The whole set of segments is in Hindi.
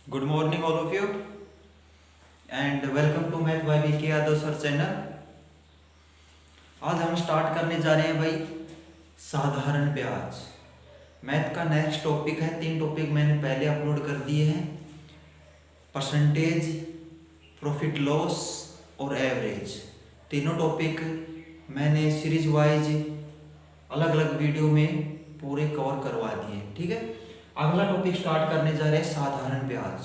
Good morning, all of you, and welcome to Math by BK Yadav sir channel. आज हम स्टार्ट करने जा रहे हैं भाई साधारण ब्याज। मैथ का नेक्स्ट टॉपिक है। 3 टॉपिक मैंने पहले अपलोड कर दिए हैं, परसेंटेज, प्रॉफिट लॉस और एवरेज। तीनों टॉपिक मैंने सीरीज वाइज अलग अलग वीडियो में पूरे कवर करवा दिए, ठीक है। अगला टॉपिक स्टार्ट करने जा रहे हैं साधारण ब्याज,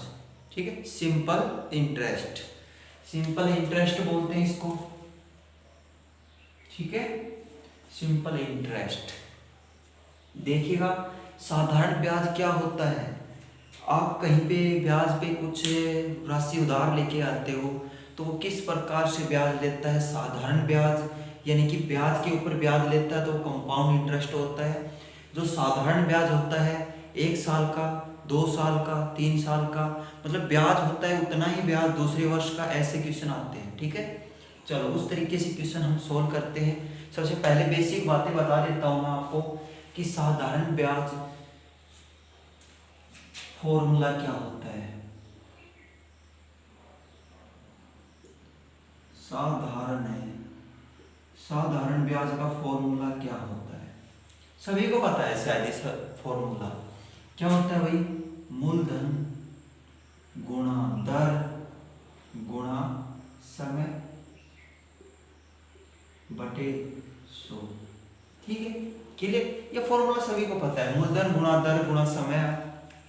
ठीक है। सिंपल इंटरेस्ट, सिंपल इंटरेस्ट बोलते हैं इसको, ठीक है। सिंपल इंटरेस्ट देखिएगा, साधारण ब्याज क्या होता है। आप कहीं पे ब्याज पे कुछ राशि उधार लेके आते हो तो वो किस प्रकार से ब्याज लेता है, साधारण ब्याज, यानी कि ब्याज के ऊपर ब्याज लेता है तो कंपाउंड इंटरेस्ट होता है। जो साधारण ब्याज होता है 1 साल का, 2 साल का, 3 साल का, मतलब ब्याज होता है उतना ही ब्याज दूसरे वर्ष का, ऐसे क्वेश्चन आते हैं, ठीक है। चलो उस तरीके से क्वेश्चन हम सोल्व करते हैं। सबसे पहले बेसिक बातें बता देता हूँ मैं आपको कि साधारण ब्याज फॉर्मूला क्या होता है। साधारण ब्याज का फॉर्मूला क्या होता है, सभी को पता है शायद। इस फॉर्मूला क्या होता है भाई, मूलधन गुणा दर गुणा समय बटे 100, ठीक है। क्लियर, ये फॉर्मूला सभी को पता है, मूलधन गुणा दर गुणा समय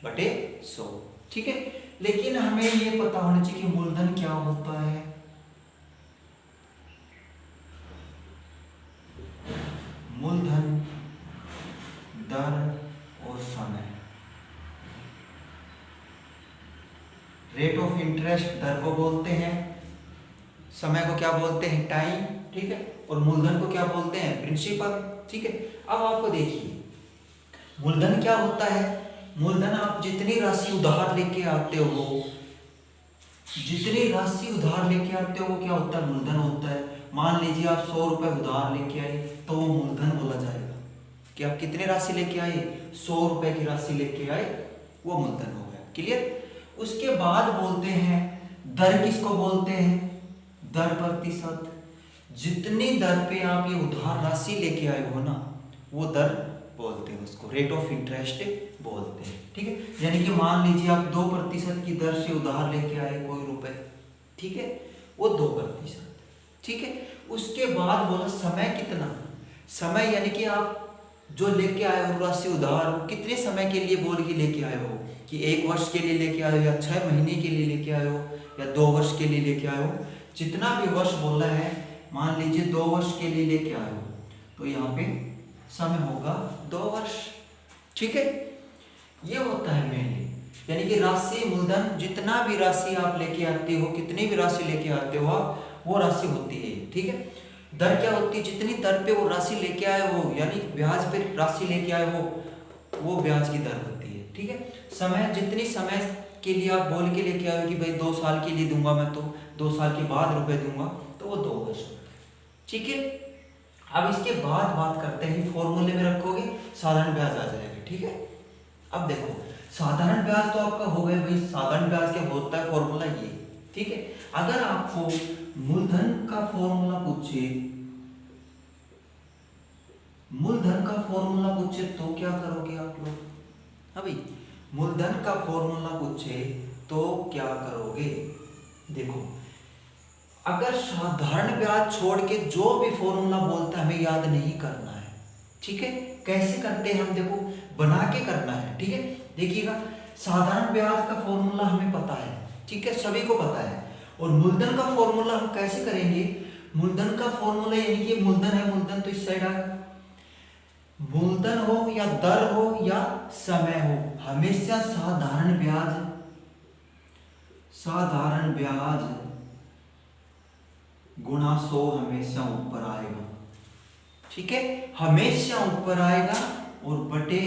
बटे 100, ठीक है। लेकिन हमें ये पता होना चाहिए कि मूलधन क्या होता है, मूलधन, दर और समय। रेट ऑफ इंटरेस्ट दर को बोलते हैं, समय को क्या बोलते हैं, टाइम, ठीक है, और मूलधन को क्या बोलते हैं, प्रिंसिपल, ठीक है। अब आपको देखिए मूलधन क्या होता है। मूलधन आप जितनी राशि उधार लेके आते हो, जितनी राशि उधार लेके आते हो वो क्या होता है, मूलधन होता है। मान लीजिए आप 100 रुपए उधार लेके आए तो वो मूलधन बोला जाएगा कि आप कितने राशि लेके आए, 100 रुपए की राशि लेके आए, वो मूलधन हो गया। क्लियर। उसके बाद बोलते हैं दर, किसको बोलते हैं, दर प्रतिशत। जितनी दर पे आप ये उधार राशि लेके आए हो ना, वो दर बोलते हैं, उसको रेट ऑफ इंटरेस्ट बोलते हैं, ठीक है। यानी कि मान लीजिए आप 2% की दर से उधार लेके आए कोई रुपए, ठीक है, वो 2%, ठीक है। उसके बाद बोला समय कितना, समय यानी कि आप जो लेके आए हो राशि उधार, वो कितने समय के लिए बोल के लेके आए हो, कि 1 वर्ष के लिए लेके आए हो, या 6 महीने के लिए लेके आए हो, या 2 वर्ष के लिए लेके आए हो। जितना भी वर्ष बोला है, मान लीजिए 2 वर्ष के लिए लेके आए हो, तो यहाँ पे समय होगा 2 वर्ष, ठीक है। ये होता है मेनली, यानी कि राशि मूलधन, जितना भी राशि आप लेके आते हो, कितनी भी राशि लेके आते हो आप, वो राशि होती है, ठीक है। दर क्या होती है, जितनी दर पे वो राशि लेके आए हो, यानी ब्याज पे राशि लेके आए हो, वो ब्याज की दर होती है, ठीक है। समय, जितनी समय के लिए आप बोल के लेके आए हो कि भाई 2 साल के लिए दूंगा मैं, तो 2 साल के बाद रुपए दूंगा, तो वो 2 वर्ष होता है, ठीक है। अब इसके बाद बात करते हैं, फॉर्मूले में रखोगे साधारण ब्याज आ जाएगा, ठीक है। अब देखो साधारण ब्याज तो आपका हो गया भाई, साधारण ब्याज क्या होता है, फॉर्मूला ये, ठीक है। अगर आपको मूलधन का फॉर्मूला पूछे, मूलधन का फॉर्मूला पूछे तो क्या करोगे आप लोग। अभी मूलधन का फॉर्मूला पूछे तो क्या करोगे, देखो अगर साधारण ब्याज छोड़ के जो भी फॉर्मूला बोलता है हमें याद नहीं करना है, ठीक है। कैसे करते हैं हम, देखो बना के करना है, ठीक है। देखिएगा साधारण ब्याज का फॉर्मूला हमें पता है, ठीक है, सभी को पता है। और मूलधन का फॉर्मूला हम कैसे करेंगे, मूलधन का फॉर्मूला यानी कि मूलधन है, मूलधन तो इस साइड आएगा, मूलधन हो या दर हो या समय हो, हमेशा साधारण ब्याज, साधारण ब्याज गुणा 100 हमेशा ऊपर आएगा, ठीक है, हमेशा ऊपर आएगा। और बटे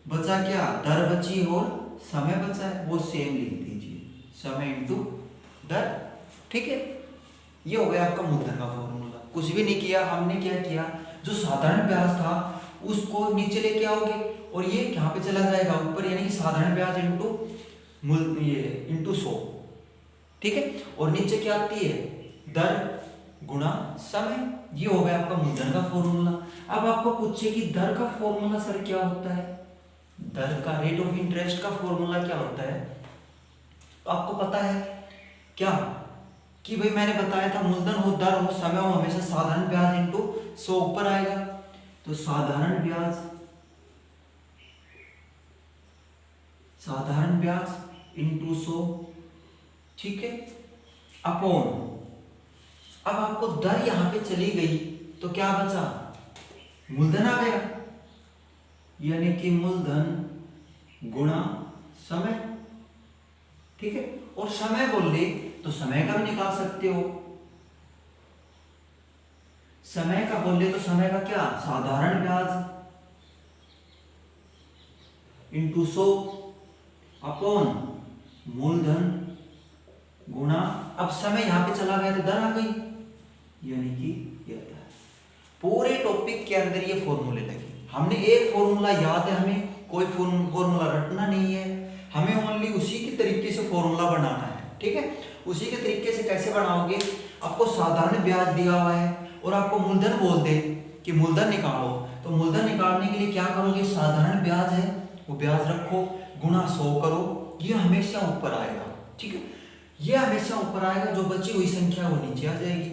बचा क्या, दर बची और समय बचा है, वो सेम लिख दीजिए, समय इंटू दर, ठीक है। ये हो गया आपका मूलधन का फॉर्मूला। कुछ भी नहीं किया हमने, क्या किया, जो साधारण ब्याज था उसको नीचे लेके आओगे और ये यहाँ पे चला जाएगा ऊपर, यानी कि साधारण ब्याज इंटू ये इंटू 100, ठीक है। और नीचे क्या आती है, दर गुणा समय, ये हो गया आपका मूलधन का फॉर्मूला। अब आपको पूछे कि दर का फॉर्मूला सर क्या होता है, दर का रेट ऑफ इंटरेस्ट का फॉर्मूला क्या होता है, तो आपको पता है क्या कि भाई मैंने बताया था मूलधन हो, दर हो, समय हो, हमेशा साधारण ब्याज इंटू 100 ऊपर आएगा। तो साधारण ब्याज इंटू 100, ठीक है, अपॉन, अब आपको दर यहां पे चली गई तो क्या बचा, मूलधन आ गया, यानी कि मूलधन गुणा समय, ठीक है। और समय बोल ले तो समय का भी निकाल सकते हो, समय का बोल ले तो समय का क्या, साधारण ब्याज इंटू 100 अपॉन मूलधन गुणा, अब समय यहां पे चला गया तो दर आ गई, यानी कि ये दर। पूरे टॉपिक के अंदर ये फॉर्मूले लगे, हमने एक फॉर्मूला याद है, हमें कोई फॉर्मूला रटना नहीं है, हमें ओनली उसी के तरीके से फॉर्मूला बनाना है, ठीक है। उसी के तरीके से कैसे बनाओगे, आपको साधारण ब्याज दिया हुआ है और आपको मूलधन बोल दे कि मूलधन निकालो, तो मूलधन निकालने के लिए क्या करोगे, साधारण ब्याज है वो ब्याज रखो, गुणा 100 करो, ये हमेशा ऊपर आएगा, ठीक है, ये हमेशा ऊपर आएगा, जो बची हुई संख्या वो नीचे आ जाएगी।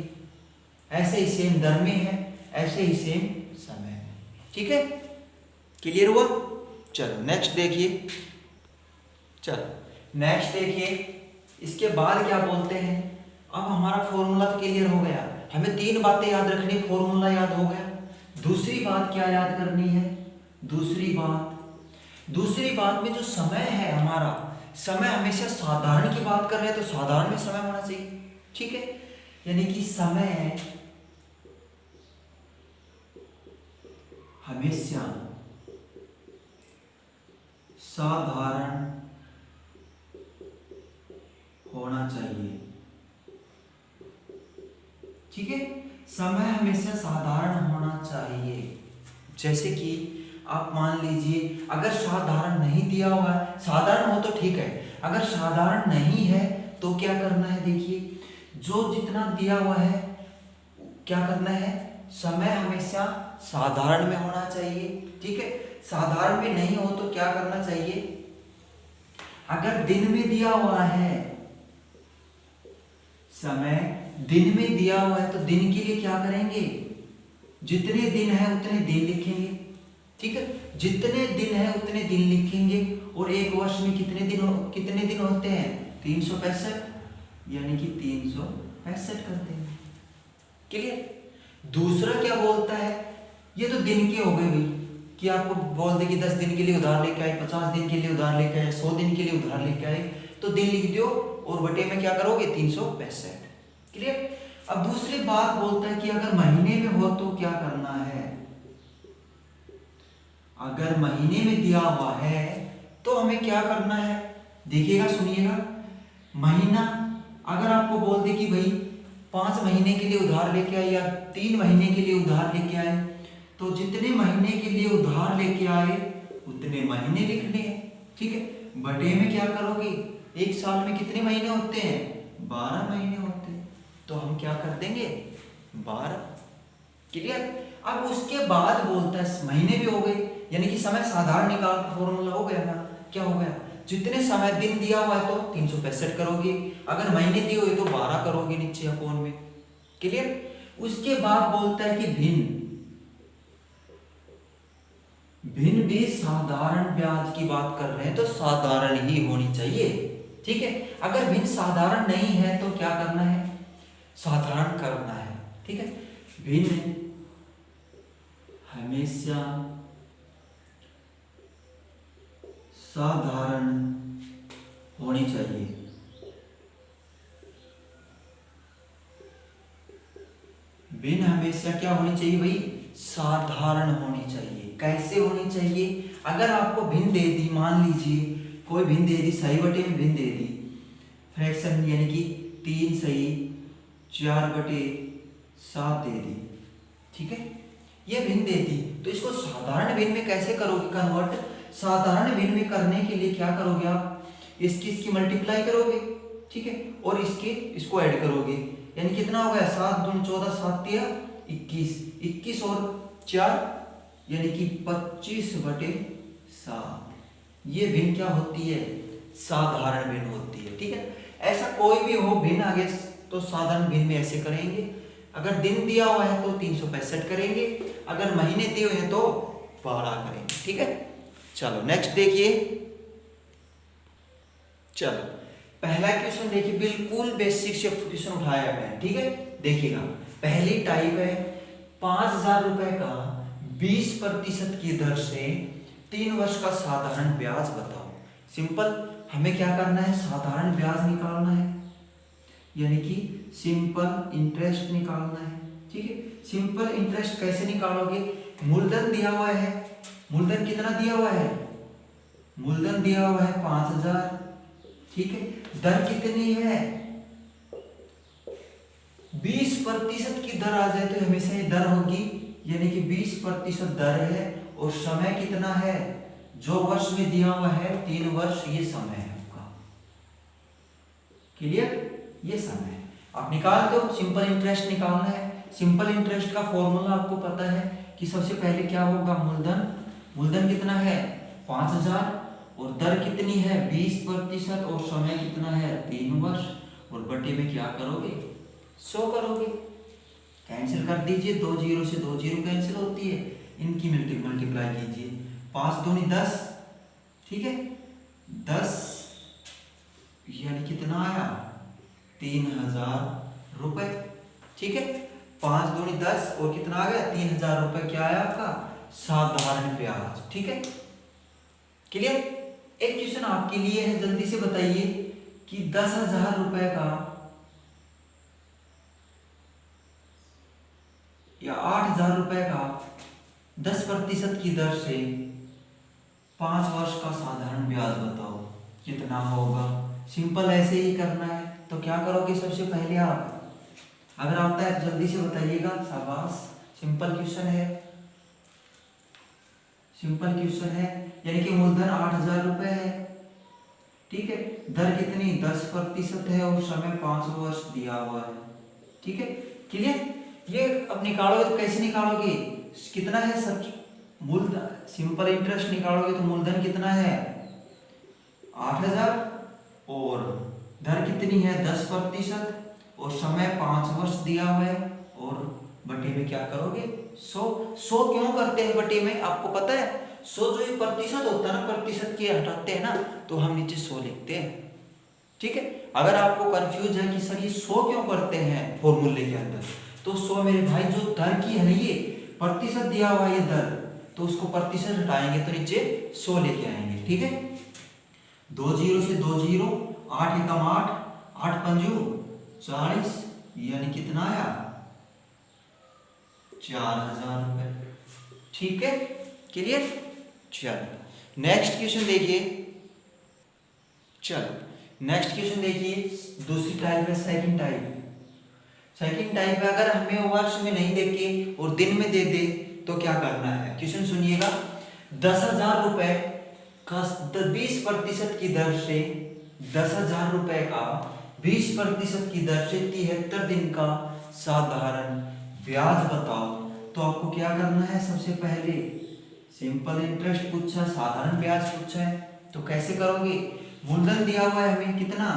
ऐसे ही सेम दर में है, ऐसे ही सेम समय में, ठीक है, क्लियर हुआ। चलो नेक्स्ट देखिए, चलो नेक्स्ट देखिए, इसके बाद क्या बोलते हैं, अब हमारा फॉर्मूला तो क्लियर हो गया, हमें 3 बातें याद रखनी, फॉर्मूला याद हो गया, दूसरी बात क्या याद करनी है, दूसरी बात में जो समय है हमारा, समय हमेशा साधारण की बात कर रहे हैं तो साधारण में समय होना चाहिए, ठीक है, यानी कि समय हमेशा साधारण होना चाहिए, ठीक है, समय हमेशा साधारण होना चाहिए। जैसे कि आप मान लीजिए अगर साधारण नहीं दिया हुआ है, साधारण हो तो ठीक है, अगर साधारण नहीं है तो क्या करना है, देखिए जो जितना दिया हुआ है क्या करना है, समय हमेशा साधारण में होना चाहिए, ठीक है, साधारण में नहीं हो तो क्या करना चाहिए, अगर दिन में दिया हुआ है, समय दिन में दिया हुआ है तो दिन के लिए क्या करेंगे, जितने दिन है उतने दिन लिखेंगे, ठीक है, जितने दिन है उतने दिन लिखेंगे, और एक वर्ष में कितने दिन होते हैं, 365, यानी कि 365 करते हैं, क्लियर। दूसरा क्या बोलता है, ये तो दिन के हो गए भाई, कि आपको बोल दे कि 10 दिन के लिए उधार लेके आए, 50 दिन के लिए उधार लेके आए, 100 दिन के लिए उधार लेके आए, तो दिन लिख दो और बटे में क्या करोगे, 365, क्लियर। अब दूसरी बात बोलता है कि अगर महीने में हो तो क्या करना है, अगर महीने में दिया हुआ है तो हमें क्या करना है, देखिएगा सुनिएगा, महीना अगर आपको बोल दे कि भाई 5 महीने के लिए उधार लेके आए या 3 महीने के लिए उधार लेके आए, तो जितने महीने के लिए उधार लेके आए उतने महीने लिखने हैं, ठीक है, बटे में क्या करोगे, एक साल में कितने महीने होते हैं, 12 महीने होते हैं, तो हम क्या कर देंगे 12, क्लियर। अब उसके बाद बोलता है महीने भी हो गए, यानी कि समय साधारण निकाल का फॉर्मूला हो गया ना, क्या हो गया, जितने समय दिन दिया हुआ है तो 365 करोगे, अगर महीने दिए हुए तो 12 करोगे नीचे अकोन में, क्लियर। उसके बाद बोलता है कि भिन्न भी साधारण ब्याज की बात कर रहे हैं तो साधारण ही होनी चाहिए, ठीक है, अगर भिन्न साधारण नहीं है तो क्या करना है, साधारण करना है, ठीक है, भिन्न हमेशा साधारण होनी चाहिए, भिन्न हमेशा क्या होनी चाहिए भाई, साधारण होनी चाहिए। कैसे होनी चाहिए, अगर आपको भिन्न दे दी, मान लीजिए कोई भिन्न दे दी, सही बटे में भिन्न दे दी, फ्रैक्शन यानी कि 3 सही 4/7 दे दी, ठीक है, ये भिन्न दे दी, तो इसको साधारण भिन्न में कैसे करोगे कन्वर्ट, साधारण भिन्न में करने के लिए क्या करोगे आप, इसकी इसकी मल्टीप्लाई करोगे, ठीक है, और इसको ऐड करोगे, यानी कितना हो गया 7 दूनी 14, 7 तिया 21, 21 और 4 यानी कि 25/7। ये भिन्न क्या होती है? साधारण भिन्न होती है, ठीक है। ऐसा कोई भी हो भिन्न आगे तो साधारण भिन्न में ऐसे करेंगे। अगर दिन दिया हुआ है तो 365 करेंगे, अगर महीने दिए हुए हैं तो 12 करेंगे, ठीक है। चलो नेक्स्ट देखिए। चलो पहला क्वेश्चन देखिए, बिल्कुल बेसिक से क्वेश्चन उठाया है, ठीक है। देखिएगा पहली टाइप है 5000 रुपए का 20% की दर से 3 वर्ष का साधारण ब्याज बताओ। सिंपल, हमें क्या करना है? साधारण ब्याज निकालना है, यानी कि सिंपल इंटरेस्ट निकालना है, ठीक है। सिंपल इंटरेस्ट कैसे निकालोगे? मूलधन दिया हुआ है, मूलधन कितना दिया हुआ है? मूलधन दिया हुआ है 5000, ठीक है। दर कितनी है? 20% की दर आ जाए तो हमेशा ये दर होगी, यानी कि 20% दर है, और समय कितना है? जो वर्ष में दिया हुआ है 3 वर्ष, ये समय है आपका। क्लियर? ये समय है, आप निकाल दो। सिंपल इंटरेस्ट निकालना है। सिंपल इंटरेस्ट का फॉर्मूला आपको पता है कि सबसे पहले क्या होगा? मूलधन, मूलधन कितना है? 5000, और दर कितनी है? 20%, और समय कितना है? 3 वर्ष, और बटे में क्या करोगे? 100 करोगे। कैंसिल कर दीजिए, 2 जीरो से 2 जीरो कैंसिल होती है, इनकी मल्टीप्लाई कीजिए। 5 दूनी 10, ठीक है, 10 यानी कितना आया? 3000 रुपए, ठीक है। 5 दूनी 10 और कितना आ गया? 3000 रुपए। क्या आया आपका? साधारण ब्याज, ठीक है। क्लियर? एक क्वेश्चन आपके लिए है, जल्दी से बताइए कि 10,000 रुपए का या 8,000 रुपए का 10% की दर से 5 वर्ष का साधारण ब्याज बताओ, कितना होगा? सिंपल ऐसे ही करना है। तो क्या करोगे? सबसे पहले आप, अगर आता है जल्दी से बताइएगा, शाबाश। सिंपल क्वेश्चन है, सिंपल क्वेश्चन है, यानी कि मूलधन 8,000 रुपए है, ठीक है। दर कितनी? 10% है, और समय 5 वर्ष दिया हुआ है, ठीक है। क्लियर? ये अब निकालोगे तो कैसे निकालोगे? कितना है सर? मूलधन, सिंपल इंटरेस्ट निकालोगे तो मूलधन कितना है? 8,000, और दर कितनी है? 10%, और समय 5 वर्ष दिया हुआ है, और बटे में क्या करोगे? 100 क्यों करते हैं बटे में? आपको पता है 100 जो ये प्रतिशत होता है ना, प्रतिशत के हटाते हैं ना, तो हम नीचे 100 लिखते हैं, ठीक है। अगर आपको कंफ्यूज है कि सर ये 100 क्यों करते हैं फॉर्मूले के अंदर, तो 100 मेरे भाई जो दर की है ना, ये प्रतिशत दिया हुआ ये दर, तो उसको प्रतिशत हटाएंगे तो नीचे 100 लेके आएंगे, ठीक है। 2 जीरो से 2 जीरो, 8 एकम 8, 8 पंजू 40, यानी कितना आया? 4,000 रुपए, ठीक है। क्लियर? चलो नेक्स्ट क्वेश्चन देखिए। चलो नेक्स्ट क्वेश्चन देखिए, दूसरी टाइप है सेकंड टाइप। सेकंड टाइप है, अगर हमें वर्ष में नहीं देके और दिन में दे दे तो क्या करना है? क्वेश्चन सुनिएगा। 10,000 रुपए का 20% की दर से 10,000 रुपए का 20% की दर से 73 दिन का साधारण ब्याज बताओ। तो आपको क्या करना है? सबसे पहले सिंपल इंटरेस्ट पूछा, साधारण ब्याज पूछा है, तो कैसे करोगे? मूलधन दिया हुआ है हमें कितना?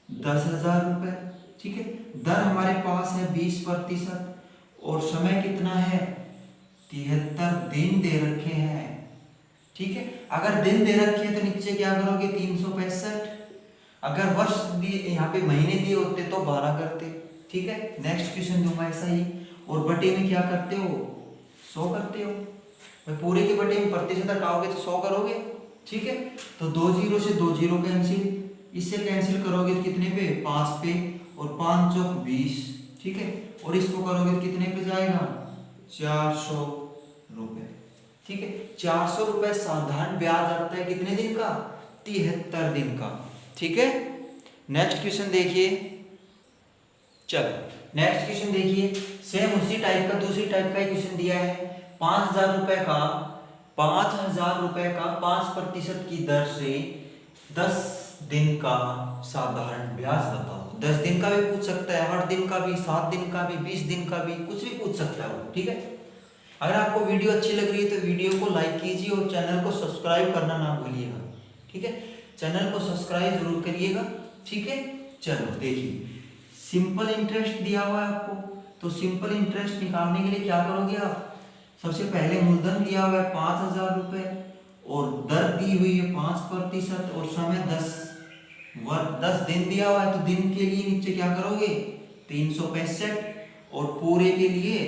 10,000 रुपए, ठीक है। दर हमारे पास है 20%, और समय कितना है? 73 दिन दे रखे हैं, ठीक है। अगर दिन दे रखे हैं तो नीचे क्या करोगे? 365। अगर वर्ष दिए, यहाँ पे महीने दिए होते तो 12 करते, ठीक है। नेक्स्ट क्वेश्चन दूंगा ऐसा ही, और बटे में क्या करते हो? 100 करते हो। भाई पूरे के बटे में प्रतिशत हटाओगे तो 100 करोगे, ठीक है। तो 2 जीरो से 2 जीरो कैंसिल, इससे कैंसिल करोगे तो कितने पे? 5 पे, और 5 चौक 20, ठीक है। और इसको करोगे तो कितने पे जाएगा? 400 रुपए, ठीक है। 400 रुपए साधारण ब्याज आता है कितने दिन का? 73 दिन का, ठीक है। नेक्स्ट क्वेश्चन देखिए। चलो नेक्स्ट क्वेश्चन देखिए, सेम उसी टाइप का दूसरी टाइप का क्वेश्चन दिया है। 5,000 रुपए का 5,000 रुपए का 5% की दर से 10 दिन का साधारण ब्याज बताओ। 10 दिन का भी पूछ सकता है, 8 दिन का भी, 7 दिन का भी, 20 दिन का भी, कुछ भी पूछ सकता है वो, ठीक है। अगर आपको वीडियो अच्छी लग रही है तो वीडियो को लाइक कीजिए और चैनल को सब्सक्राइब करना ना भूलिएगा, ठीक है। चैनल को सब्सक्राइब जरूर करिएगा, ठीक है। चलो देखिए, सिंपल इंटरेस्ट दिया हुआ है आपको, तो सिंपल इंटरेस्ट निकालने के लिए क्या करोगे आप, सबसे पहले मूलधन दिया हुआ है 5,000 रुपए और दर दी हुई है 5% और समय 10 दिन दिया हुआ है, तो दिन के लिए नीचे क्या करोगे 365 और पूरे के लिए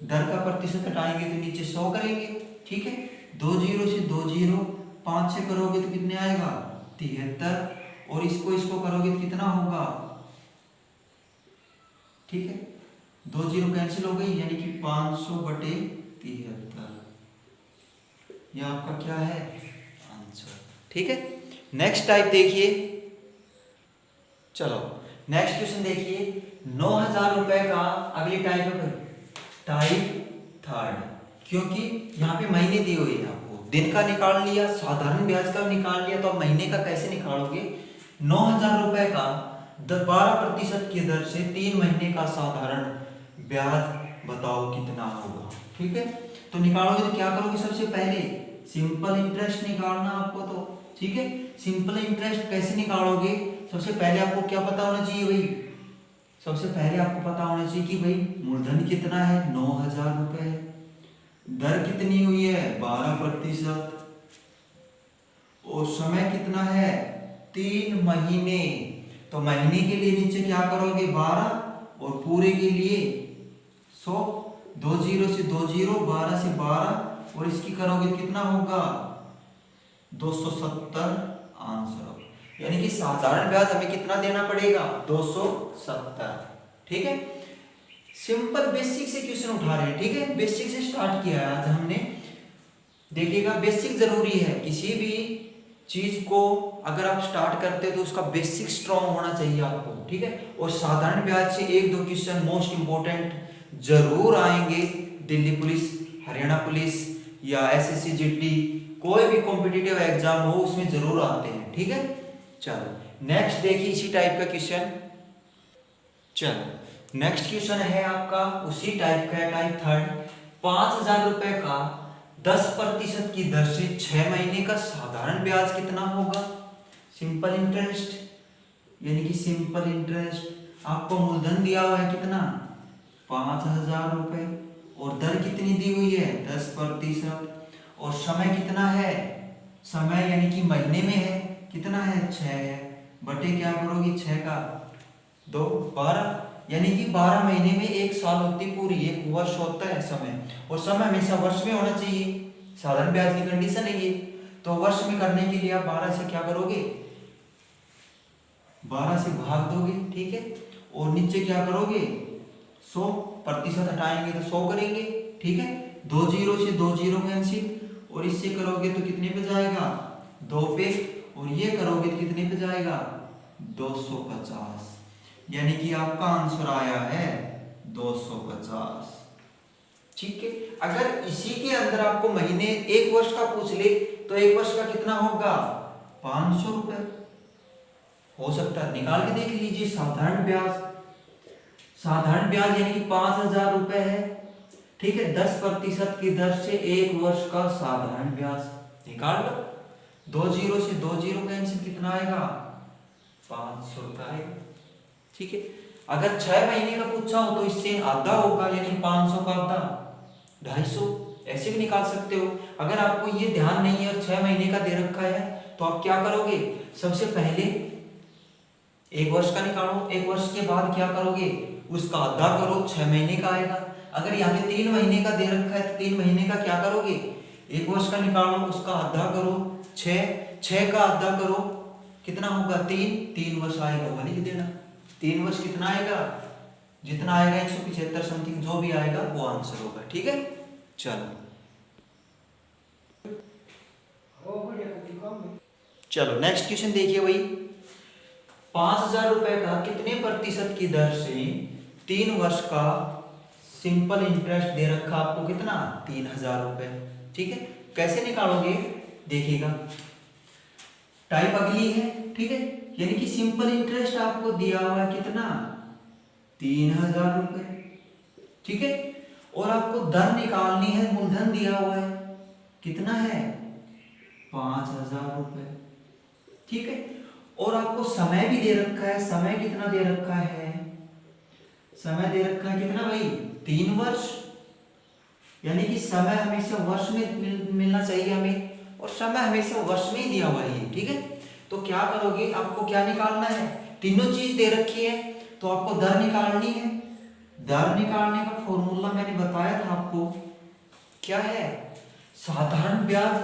दर का प्रतिशत हटाएंगे तो नीचे 100 करेंगे, ठीक है। 2 जीरो से 2 जीरो, 5 से करोगे तो कितने आएगा 73 और इसको करोगे तो कितना होगा, ठीक है। 2 जीरो कैंसिल हो गई यानी कि 500/73, यह आपका क्या है आंसर, ठीक है। नेक्स्ट टाइप देखिए, चलो नेक्स्ट क्वेश्चन देखिए, 9,000 रुपए का अगली टाइप है टाइप थर्ड, क्योंकि यहाँ पे महीने दिए हुए हैं आपको, दिन का निकाल लिया, साधारण ब्याज का निकाल लिया, तो आप महीने का कैसे निकालोगे। 9,000 रुपए का 12% की दर से 3 महीने का साधारण ब्याज बताओ कितना होगा, ठीक है। तो निकालोगे तो क्या करोगे, सबसे पहले सिंपल इंटरेस्ट निकालना आपको, तो ठीक है। सिंपल इंटरेस्ट कैसे निकालोगे, सबसे पहले आपको क्या पता होना चाहिए भाई, सबसे पहले आपको पता होना चाहिए कि भाई मूलधन कितना है 9,000 रुपए, दर कितनी हुई है 12% और समय कितना है 3 महीने, तो महीने के लिए नीचे क्या करोगे 12 और पूरे के लिए 100, 2 जीरो से 2 जीरो, 12 से 12 और इसकी करोगे कितना होगा 270 आंसर, यानी कि साधारण ब्याज हमें कितना देना पड़ेगा 270, ठीक है। सिंपल बेसिक से क्वेश्चन उठा रहे हैं, ठीक है। बेसिक से स्टार्ट किया है आज हमने, देखिएगा बेसिक जरूरी है, किसी भी चीज को अगर आप स्टार्ट करते हो तो उसका बेसिक स्ट्रॉन्ग होना चाहिए आपको, ठीक है। और साधारण ब्याज से 1-2 क्वेश्चन मोस्ट इंपोर्टेंट जरूर आएंगे, दिल्ली पुलिस, हरियाणा पुलिस या एसएससी जीडी, कोई भी कॉम्पिटिटिव एग्जाम हो उसमें जरूर आते हैं, ठीक है। चलो नेक्स्ट देखिए इसी टाइप का क्वेश्चन, चलो नेक्स्ट क्वेश्चन है आपका उसी टाइप का, टाइप थर्ड, 5,000 रुपए का 10% की दर से 6 महीने का साधारण ब्याज कितना होगा। सिंपल इंटरेस्ट, यानी कि सिंपल इंटरेस्ट आपको मूलधन दिया हुआ है कितना 5,000 रुपए और दर कितनी दी हुई है 10% और समय कितना है, समय यानी कि महीने में है कितना है 6 है, बटे क्या करोगी 6 का 2 12, यानी कि 12 महीने में 1 साल होती पूरी, 1 वर्ष होता है समय, और समय हमेशा वर्ष में होना चाहिए, साधारण ब्याज की कंडीशन है ये, तो वर्ष में करने के लिए आप 12 से क्या करोगे 12 से भाग दोगे, ठीक है। और नीचे क्या करोगे 100% हटाएंगे तो 100 करेंगे, ठीक है। 2 जीरो से 2 जीरो कैंसिल और इससे करोगे तो कितने पे जाएगा 2 पे, और ये करोगे तो कितने पे जाएगा 250, यानी कि आपका आंसर आया है 250, ठीक है। अगर इसी के अंदर आपको महीने 1 वर्ष का पूछ ले तो 1 वर्ष का कितना होगा 500 रुपए हो सकता है, निकाल के देख लीजिए। साधारण ब्याज, साधारण ब्याज यानी कि 5,000 रुपए है, ठीक है। 10% की दर से 1 वर्ष का साधारण ब्याज निकाल लो, 2 जीरो से 2 जीरो कैंसिल कितना आएगा 500 रुपए आएगा, ठीक है। अगर 6 महीने का पूछा हो तो इससे आधा होगा, यानी 500 का आधा 250, ऐसे भी निकाल सकते हो। अगर आपको ये ध्यान नहीं है और 6 महीने का दे रखा है तो आप क्या करोगे, सबसे पहले 1 वर्ष का निकालो, 1 वर्ष के बाद क्या करोगे उसका आधा करो, 6 महीने का आएगा। अगर यहाँ पे 3 महीने का दे रखा है तो 3 महीने का क्या करोगे 1 वर्ष का निकालो, उसका आधा करो, 6 का आधा करो कितना होगा 3 वर्ष आएगा, वो लिख देना 3 वर्ष कितना आएगा, जितना आएगा 175 समथिंग जो भी आएगा वो आंसर होगा, ठीक है। चलो नेक्स्ट क्वेश्चन देखिए भाई, 5,000 रुपए का कितने प्रतिशत की दर से 3 वर्ष का सिंपल इंटरेस्ट दे रखा आपको कितना 3,000 रुपए, ठीक है। कैसे निकालोगे देखिएगा, टाइप अगली है, ठीक है, यानी कि सिंपल इंटरेस्ट आपको दिया हुआ है कितना 3000 रुपए, ठीक है, और आपको दर निकालनी है, मूलधन दिया हुआ है कितना है 5000 रुपए, ठीक है, और आपको समय भी दे रखा है, समय कितना दे रखा है, समय दे रखा है कितना भाई 3 वर्ष, यानी कि समय हमेशा वर्ष में मिलना चाहिए हमें, और समय हमेशा वर्ष में ही दिया हुआ है, ठीक है। तो क्या करोगे, आपको क्या निकालना है, तीनों चीज दे रखी है तो आपको दर निकालनी है। दर निकालने का फॉर्मूला मैंने बताया था आपको, क्या है, साधारण ब्याज।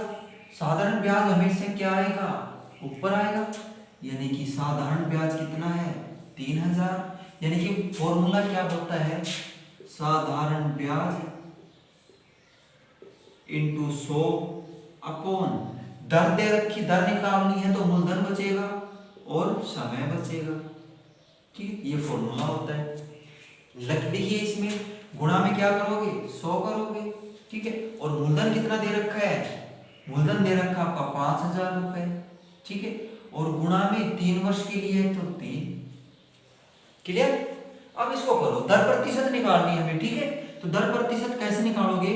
साधारण ब्याज हमेशा क्या आएगा, ऊपर आएगा, यानी कि साधारण ब्याज कितना है 3000, यानी कि फॉर्मूला क्या बोलता है, साधारण ब्याज इंटू 100 अपॉन दर दे रखी, दर निकालनी है तो मूलधन बचेगा और समय बचेगा, ठीक है, ये फॉर्मूला होता है। लग लिखिए इसमें, गुणा में क्या करोगे 100 करोगे, ठीक है, और मूलधन कितना दे रखा है, मूलधन दे रखा आपका 5000 रुपए, ठीक है, और गुणा में 3 वर्ष के लिए है तो 3, क्लियर। अब इसको करो, दर प्रतिशत निकालनी है हमें, ठीक है, तो दर प्रतिशत कैसे निकालोगे,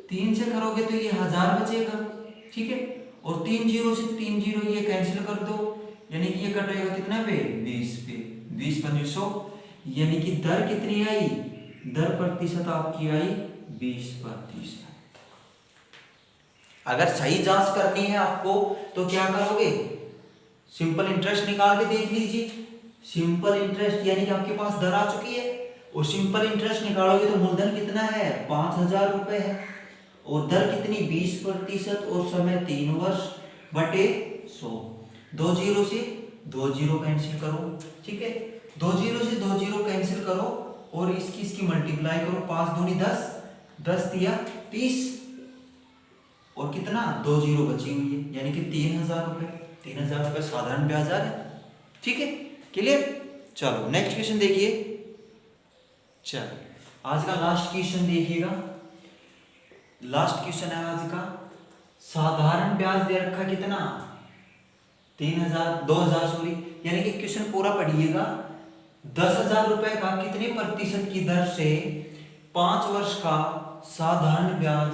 3 से करोगे तो ये 1000 बचेगा, ठीक है, और 3 जीरो से 3 जीरो ये कैंसिल कर दो, यानी कि ये कटेगा कितना पे 20 पे, 20 पंजे 100, यानी कि दर कितनी आई, दर प्रतिशत आपकी आई 20%। अगर सही जांच करनी है आपको तो क्या करोगे, सिंपल इंटरेस्ट निकाल के देख लीजिए, सिंपल इंटरेस्ट यानी कि आपके पास दर आ चुकी है, और सिंपल इंटरेस्ट निकालोगे तो मूलधन कितना है 5000 रुपए है, और दर कितनी 20%, और समय 3 वर्ष बटे 100, 2 जीरो से 2 जीरो कैंसिल करो, ठीक है, 2 जीरो से 2 जीरो कैंसिल करो, और इसकी मल्टीप्लाई करो, 5 दूनी 10, 10 दिया 30, और कितना 2 जीरो बची हुई है, यानी कि 3000 रुपए, 3000 रुपए साधारण ब्याज आ रहा है, ठीक है, क्लियर। चलो नेक्स्ट क्वेश्चन देखिए, चलो आज का लास्ट क्वेश्चन देखिएगा, लास्ट क्वेश्चन है आज का, साधारण ब्याज दे रखा कितना 2000 सॉरी, यानी कि क्वेश्चन पूरा पढ़िएगा, 10,000 रुपए का कितने प्रतिशत की दर से 5 वर्ष का साधारण ब्याज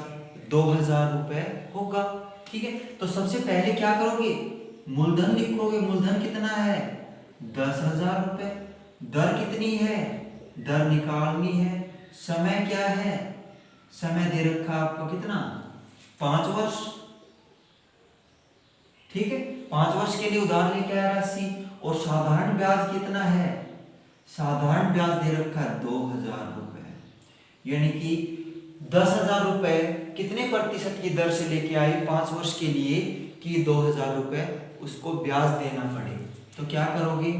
2000 रुपए होगा, ठीक है। तो सबसे पहले क्या करोगे, मूलधन लिखोगे, मूलधन कितना है 10,000 रुपए, दर कितनी है, दर निकालनी है, समय क्या है, समय दे रखा आपको कितना 5 वर्ष, ठीक है, 5 वर्ष के लिए उधार लेके आया राशि, और साधारण ब्याज कितना है, साधारण ब्याज दे रखा है 2000 रुपए, यानी कि 10,000 रुपए कितने प्रतिशत की दर से लेके आए 5 वर्ष के लिए कि 2000 रुपए उसको ब्याज देना पड़े, तो क्या करोगे,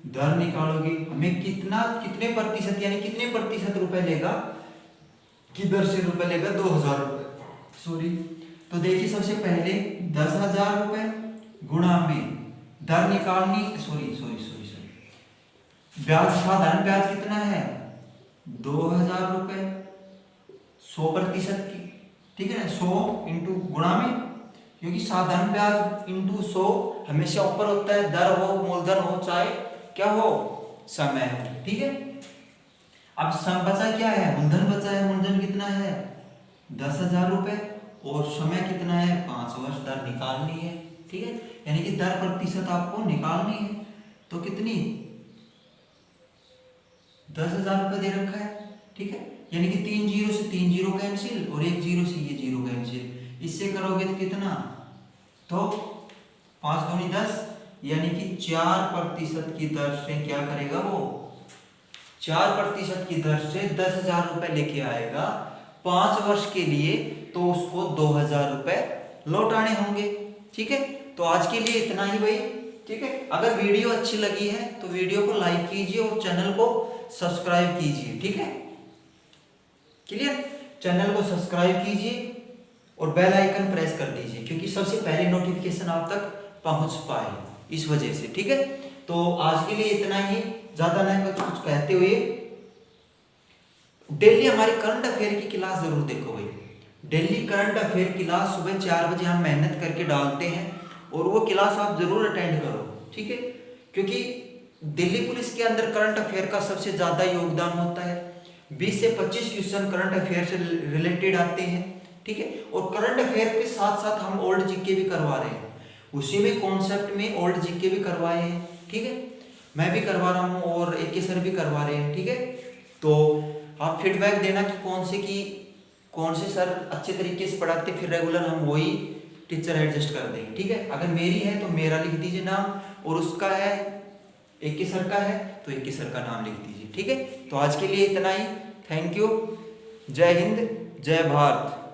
दर निकालोगे, हमें कितने प्रतिशत यानी कितने प्रतिशत रुपए लेगा कि दर से रुपए लेगा 2000 रुपए, सॉरी, तो देखिए सबसे पहले 10,000 रुपए गुणा में दर निकालनी, सॉरी ब्याज, साधारण ब्याज कितना है 2000 रुपए 100% की, ठीक है ना, 100 इंटू गुणा में, क्योंकि साधारण ब्याज इंटू 100 हमेशा ऊपर होता है, दर हो मूलधन हो चाहे क्या हो समय हो, ठीक है। अब सम बचा क्या है, मूलधन बचा है, मूलधन कितना है 10,000 रुपए, और समय कितना है 5 वर्ष, दर निकालनी है, ठीक है, यानी कि दर प्रतिशत आपको निकालनी है, तो कितनी 10,000 रुपए दे रखा है, ठीक है, यानी कि 3 जीरो से 3 जीरो कैंसिल, और 1 जीरो से ये जीरो कैंसिल, इससे करोगे तो कितना, तो 5 दूनी 10, यानी कि 4% की दर से क्या करेगा वो, 4% की दर से 10,000 रुपए लेके आएगा 5 वर्ष के लिए, तो उसको 2,000 रुपए लौटाने होंगे, ठीक है। तो आज के लिए इतना ही भाई, ठीक है। अगर वीडियो अच्छी लगी है तो वीडियो को लाइक कीजिए और चैनल को सब्सक्राइब कीजिए, ठीक है, क्लियर। चैनल को सब्सक्राइब कीजिए और बेल आइकन प्रेस कर दीजिए, क्योंकि सबसे पहले नोटिफिकेशन आप तक पहुंच पाए, इस वजह से, ठीक है। तो आज के लिए इतना ही, ज्यादा नहीं कुछ कहते हुए, डेली हमारे करंट अफेयर की क्लास जरूर देखो भाई, डेली करंट अफेयर क्लास सुबह 4 बजे हम मेहनत करके डालते हैं और वो क्लास आप जरूर अटेंड करो, ठीक है। क्योंकि दिल्ली पुलिस के अंदर करंट अफेयर का सबसे ज़्यादा योगदान होता है। 20 से 25 क्वेश्चन करंट अफेयर से रिलेटेड आते हैं, ठीक है। और करंट अफेयर के साथ साथ हम ओल्ड जीके भी करवा रहे हैं, उसी में कॉन्सेप्ट में ओल्ड जीके भी करवाए हैं, ठीक है। मैं भी करवा रहा हूँ और AK सर भी करवा रहे हैं, ठीक है। तो आप फीडबैक देना कि कौन से सर अच्छे तरीके से पढ़ाते, फिर रेगुलर हम वही टीचर एडजस्ट कर देंगे, ठीक है। अगर मेरी है तो मेरा लिख दीजिए नाम, और उसका है AK सर का है तो AK सर का नाम लिख दीजिए, ठीक है। तो आज के लिए इतना ही। Thank you. जय हिंद, जय भारत।